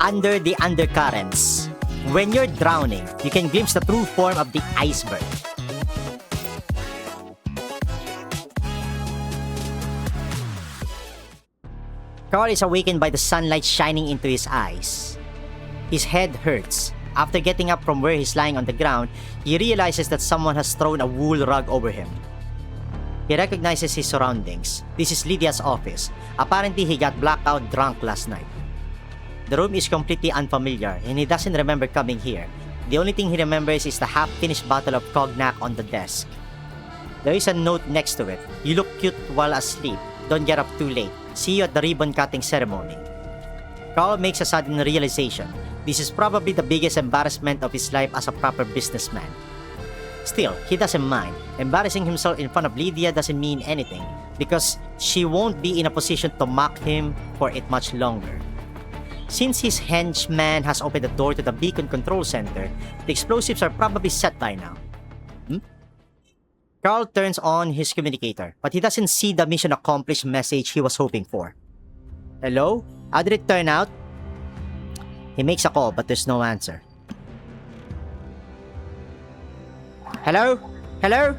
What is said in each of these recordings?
Under the Undercurrents. When you're drowning, you can glimpse the true form of the iceberg. Carl is awakened by the sunlight shining into his eyes. His head hurts. After getting up from where he's lying on the ground, he realizes that someone has thrown a wool rug over him. He recognizes his surroundings. This is Lydia's office. Apparently, he got blackout drunk last night. The room is completely unfamiliar and he doesn't remember coming here. The only thing he remembers is the half-finished bottle of cognac on the desk. There is a note next to it. You look cute while asleep. Don't get up too late. See you at the ribbon-cutting ceremony. Carl makes a sudden realization. This is probably the biggest embarrassment of his life as a proper businessman. Still, he doesn't mind. Embarrassing himself in front of Lydia doesn't mean anything because she won't be in a position to mock him for it much longer. Since his henchman has opened the door to the beacon control center, the explosives are probably set by now. Carl turns on his communicator, but he doesn't see the mission accomplished message he was hoping for. Hello? How did it turn out? He makes a call, but there's no answer. Hello? Hello?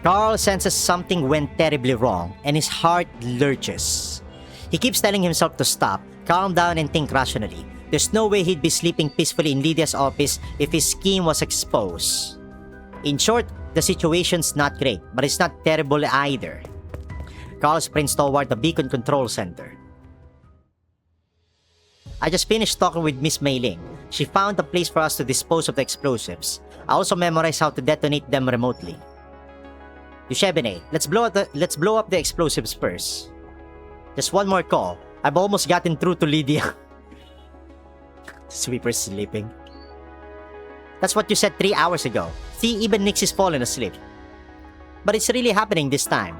Carl senses something went terribly wrong, and his heart lurches. He keeps telling himself to stop, calm down, and think rationally. There's no way he'd be sleeping peacefully in Lydia's office if his scheme was exposed. In short, the situation's not great, but it's not terrible either. Carl sprints toward the beacon control center. I just finished talking with Miss Mei Ling. She found a place for us to dispose of the explosives. I also memorized how to detonate them remotely. Dushebene, let's blow up the explosives first. Just one more call. I've almost gotten through to Lydia. Sweeper's sleeping. That's what you said 3 hours ago. See, even Nix is falling asleep. But it's really happening this time.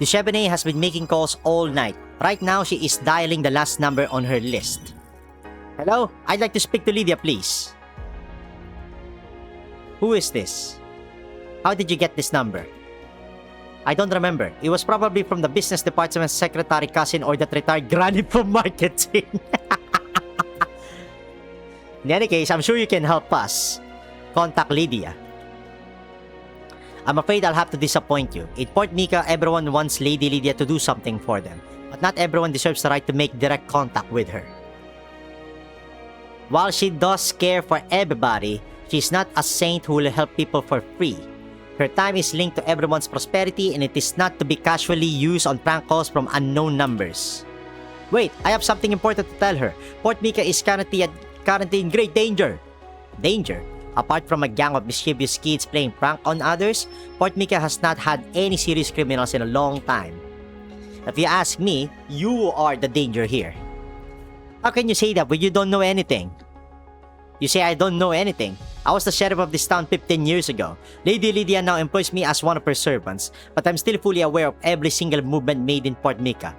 Dushebene has been making calls all night. Right now, she is dialing the last number on her list. Hello? I'd like to speak to Lydia, please. Who is this? How did you get this number? I don't remember. It was probably from the business department's secretary cousin or that retired granny from marketing. In any case, I'm sure you can help us. Contact Lydia. I'm afraid I'll have to disappoint you. In Port Mika, everyone wants Lady Lydia to do something for them, but not everyone deserves the right to make direct contact with her. While she does care for everybody, she's not a saint who will help people for free. Her time is linked to everyone's prosperity and it is not to be casually used on prank calls from unknown numbers. Wait, I have something important to tell her. Port Mika is currently in great danger. Danger? Apart from a gang of mischievous kids playing prank on others, Port Mika has not had any serious criminals in a long time. If you ask me, you are the danger here. How can you say that when you don't know anything? You say I don't know anything. I was the sheriff of this town 15 years ago. Lady Lydia now employs me as one of her servants, but I'm still fully aware of every single movement made in Port Mika.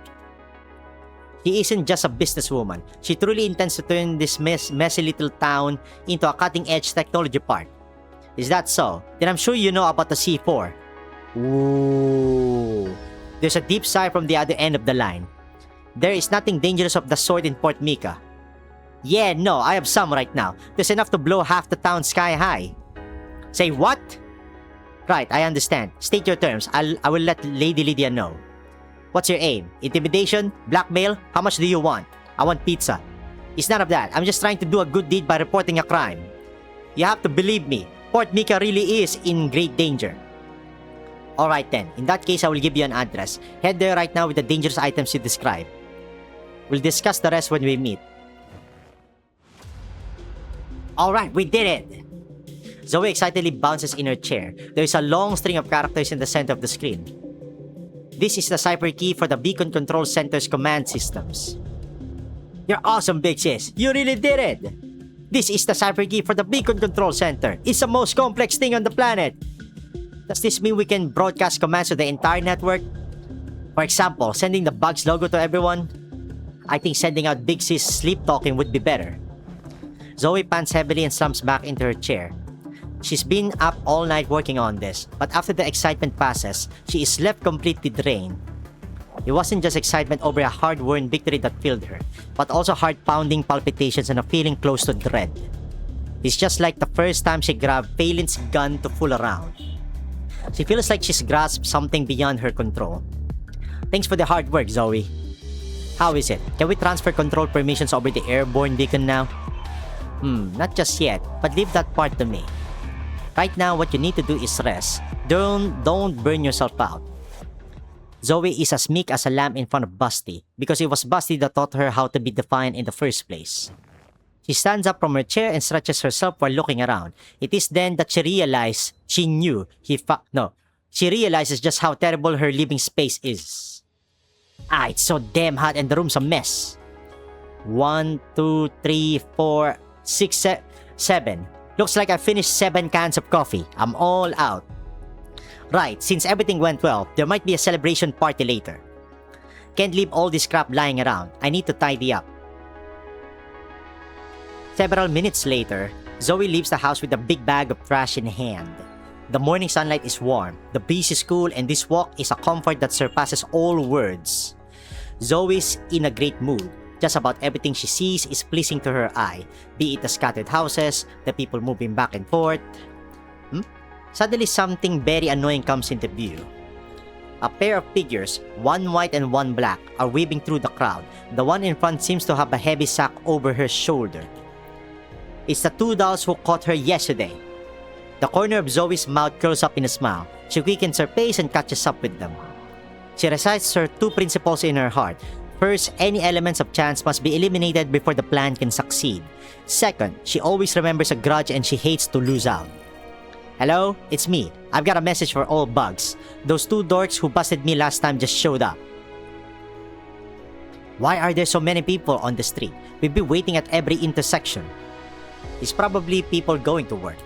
She isn't just a businesswoman. She truly intends to turn this messy little town into a cutting-edge technology park. Is that so? Then I'm sure you know about the C4. Ooh. There's a deep sigh from the other end of the line. There is nothing dangerous of the sort in Port Mika. Yeah, no, I have some right now. There's enough to blow half the town sky high. Say what? Right, I understand. State your terms. I will let Lady Lydia know. What's your aim? Intimidation? Blackmail? How much do you want? I want pizza. It's none of that. I'm just trying to do a good deed by reporting a crime. You have to believe me. Port Mika really is in great danger. Alright then. In that case, I will give you an address. Head there right now with the dangerous items you describe. We'll discuss the rest when we meet. Alright, we did it! Zoe excitedly bounces in her chair. There is a long string of characters in the center of the screen. This is the cipher key for the Beacon Control Center's command systems. You're awesome, Big Sis! You really did it! This is the cipher key for the Beacon Control Center. It's the most complex thing on the planet. Does this mean we can broadcast commands to the entire network? For example, sending the Bugs logo to everyone? I think sending out Big Sis sleep talking would be better. Zoe pants heavily and slumps back into her chair. She's been up all night working on this, but after the excitement passes, she is left completely drained. It wasn't just excitement over a hard-won victory that filled her, but also heart-pounding palpitations and a feeling close to dread. It's just like the first time she grabbed Phelan's gun to fool around. She feels like she's grasped something beyond her control. Thanks for the hard work, Zoe. How is it? Can we transfer control permissions over the airborne beacon now? Not just yet, but leave that part to me. Right now, what you need to do is rest. Don't burn yourself out. Zoe is as meek as a lamb in front of Busty, because it was Busty that taught her how to be defiant in the first place. She stands up from her chair and stretches herself while looking around. It is then that she realizes she realizes just how terrible her living space is. It's so damn hot and the room's a mess. 1, 2, 3, 4, 6, 7. Looks like I finished 7 cans of coffee. I'm all out. Right, since everything went well, there might be a celebration party later. Can't leave all this crap lying around. I need to tidy up. Several minutes later, Zoe leaves the house with a big bag of trash in hand. The morning sunlight is warm, the breeze is cool, and this walk is a comfort that surpasses all words. Zoe's in a great mood. Just about everything she sees is pleasing to her eye, be it the scattered houses, the people moving back and forth. Suddenly something very annoying comes into view. A pair of figures, one white and one black, are weaving through the crowd. The one in front seems to have a heavy sack over her shoulder. It's the 2 dolls who caught her yesterday. The corner of Zoe's mouth curls up in a smile. She quickens her pace and catches up with them. She recites her 2 principles in her heart. First, any elements of chance must be eliminated before the plan can succeed. Second, she always remembers a grudge and she hates to lose out. Hello, it's me. I've got a message for all bugs. Those 2 dorks who busted me last time just showed up. Why are there so many people on the street? We've been waiting at every intersection. It's probably people going to work.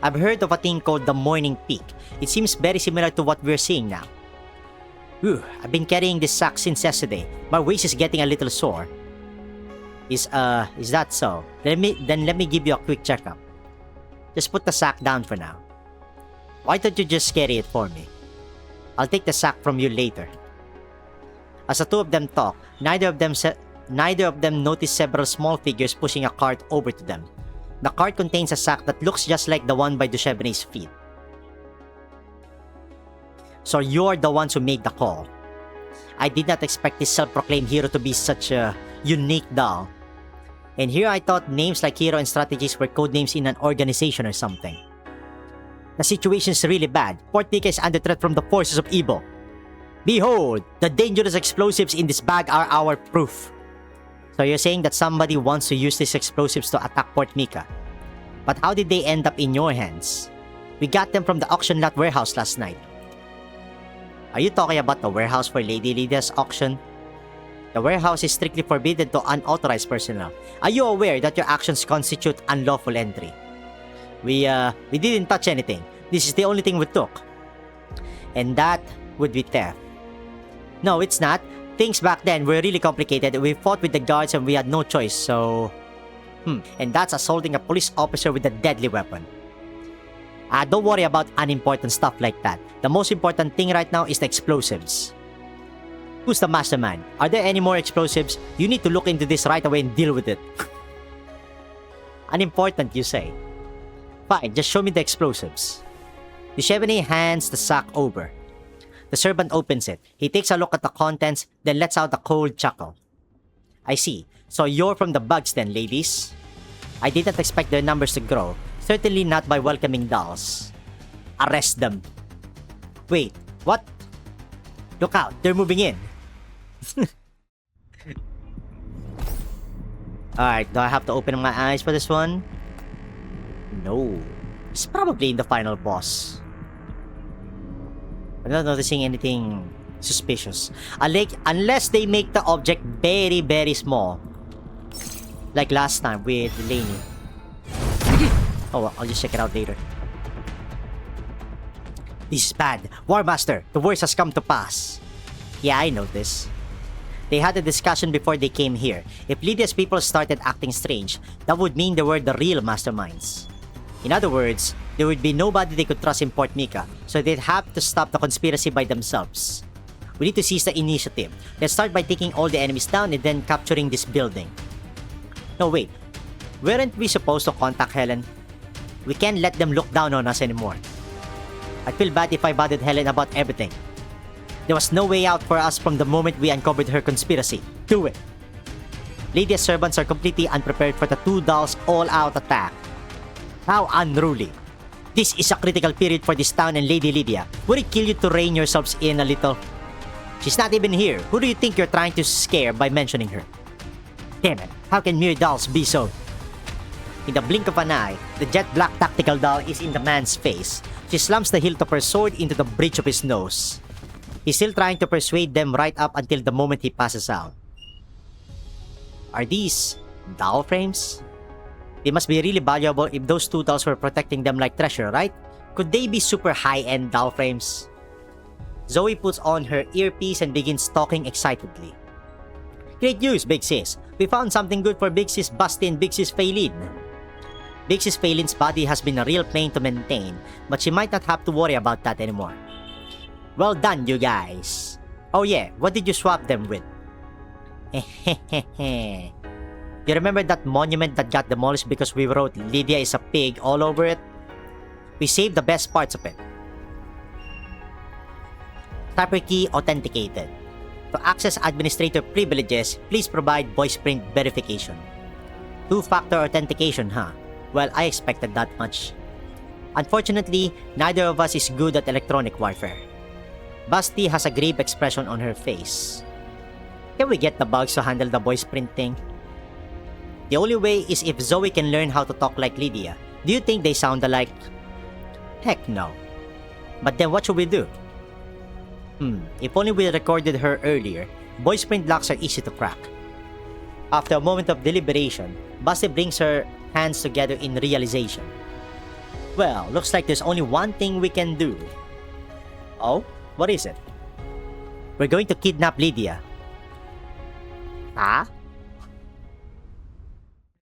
I've heard of a thing called the morning peak. It seems very similar to what we're seeing now. I've been carrying this sack since yesterday. My waist is getting a little sore. Is that so? Let me give you a quick checkup. Just put the sack down for now. Why don't you just carry it for me? I'll take the sack from you later. As the 2 of them talk, neither of them notice several small figures pushing a cart over to them. The cart contains a sack that looks just like the one by Duchevne's feet. So you're the ones who made the call. I did not expect this self-proclaimed hero to be such a unique doll. And here I thought names like hero and strategies were codenames in an organization or something. The situation is really bad. Port Nika is under threat from the forces of evil. Behold, the dangerous explosives in this bag are our proof. So you're saying that somebody wants to use these explosives to attack Port Nika. But how did they end up in your hands? We got them from the auction lot warehouse last night. Are you talking about the warehouse for Lady Lydia's auction? The warehouse is strictly forbidden to unauthorized personnel. Are you aware that your actions constitute unlawful entry? We didn't touch anything. This is the only thing we took. And that would be theft. No, it's not. Things back then were really complicated. We fought with the guards and we had no choice, so... And that's assaulting a police officer with a deadly weapon. Don't worry about unimportant stuff like that. The most important thing right now is the explosives. Who's the mastermind? Are there any more explosives? You need to look into this right away and deal with it. Unimportant, you say? Fine, just show me the explosives. Duchevne hands the sack over. The servant opens it. He takes a look at the contents, then lets out a cold chuckle. I see. So you're from the bugs then, ladies? I didn't expect their numbers to grow. Certainly not by welcoming dolls. Arrest them. Wait, what? Look out, they're moving in. Alright, do I have to open my eyes for this one? No. It's probably in the final boss. I'm not noticing anything suspicious. Unless they make the object very, very small. Like last time with Lainey. Oh, well, I'll just check it out later. This is bad. War Master, the worst has come to pass. Yeah, I know this. They had a discussion before they came here. If Lydia's people started acting strange, that would mean they were the real masterminds. In other words, there would be nobody they could trust in Port Mika, so they'd have to stop the conspiracy by themselves. We need to seize the initiative. Let's start by taking all the enemies down and then capturing this building. No, wait. Weren't we supposed to contact Helen? We can't let them look down on us anymore. I feel bad if I bothered Helen about everything. There was no way out for us from the moment we uncovered her conspiracy. Do it! Lydia's servants are completely unprepared for the two dolls' all-out attack. How unruly. This is a critical period for this town and Lady Lydia. Would it kill you to rein yourselves in a little? She's not even here. Who do you think you're trying to scare by mentioning her? Damn it, how can mere dolls be so? In the blink of an eye, the jet black tactical doll is in the man's face. She slams the hilt of her sword into the bridge of his nose. He's still trying to persuade them right up until the moment he passes out. Are these doll frames? They must be really valuable if those two dolls were protecting them like treasure, right? Could they be super high-end doll frames? Zoe puts on her earpiece and begins talking excitedly. Great news, Big Sis. We found something good for Big Sis Basti and Big Sis Faylin. Big Sis Faylin's body has been a real pain to maintain, but she might not have to worry about that anymore. Well done, you guys. Oh yeah, what did you swap them with? You remember that monument that got demolished because we wrote Lydia is a pig all over it? We saved the best parts of it. Typer key authenticated. To access administrator privileges, please provide voiceprint verification. Two-factor authentication, huh? Well, I expected that much. Unfortunately, neither of us is good at electronic warfare. Basti has a grave expression on her face. Can we get the bugs to handle the voiceprint thing? The only way is if Zoe can learn how to talk like Lydia. Do you think they sound alike? Heck no. But then what should we do? If only we recorded her earlier. Voiceprint locks are easy to crack. After a moment of deliberation, Basti brings her hands together in realization. Well, looks like there's only one thing we can do. Oh? What is it? We're going to kidnap Lydia. Huh?